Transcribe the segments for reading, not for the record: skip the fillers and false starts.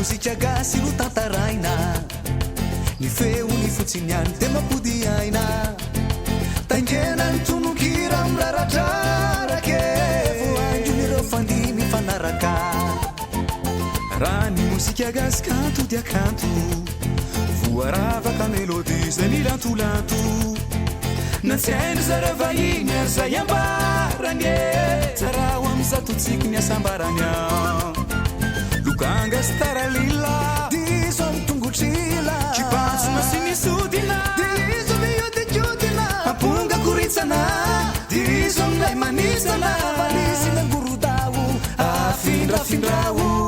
mozika gasy no tantaraina ny feony fotsiny any de mampody aina taingena ny tonokira miraratrarake voanjo nireo fandi mifanaraka raha ny mozika gasy kanto dia kanto voaravaka melody zay milantolanto na tsy hainy zareo vahiny zay ambarany tsara ho am'zatotsiky ny asambarany lukanga staralila diso amtongotrila kipatsona sy misodina diso miodikudina aponga kuritsana diso aminay manisana manisina ngurudawo afindrafindrawo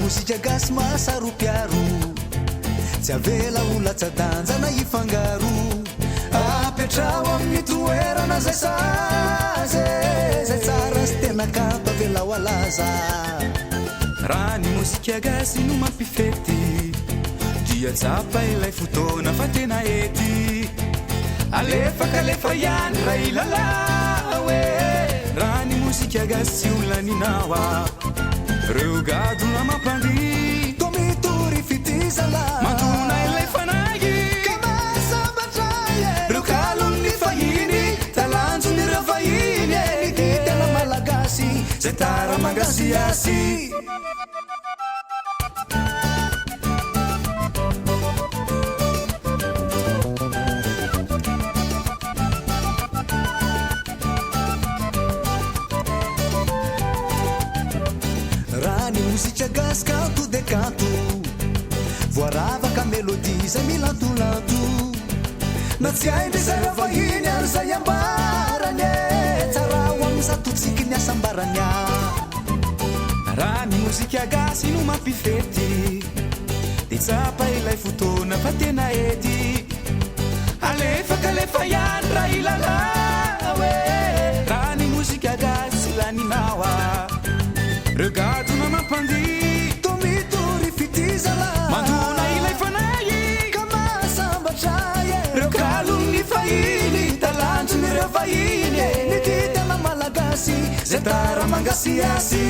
mozika gasy masaropiaro tsy avela olatsadanja na ifangaro apetrao amin'ny toerana zay saze zay tsara sy tena kanto avela ho alaza raha ny mozika gasy no mampifety dia tsapa ilay fotoana fa tena ety alefakalefa ihany raha ilalao raha ny mozika gasy tsy olonaninawa reo gadona mampandi tomituri fitizala matuna ilay fanagy kamasambatraye reo kalony fahiny talanjony reo vahiny ny titena malagasy zay tara mangasiasy mozika gasy kanto de kanto voaravaka melody zay milantolanto na tsy haindry zareo vahiny ary zay ambarany tsara ho am'zatotsiky ny asambarany raha ny mozika gasy no mampifety de tsapa ilay fotoana fa tena ety alefakalefa ihany raha ilalao raha ny mozika gasy laninawa regadona mampandi tomituri fitizala mandona ilay fanagy kamasambatraye reo kalony fahiny talanjony reo vahiny ny titena malagasy zay tara mangasiasy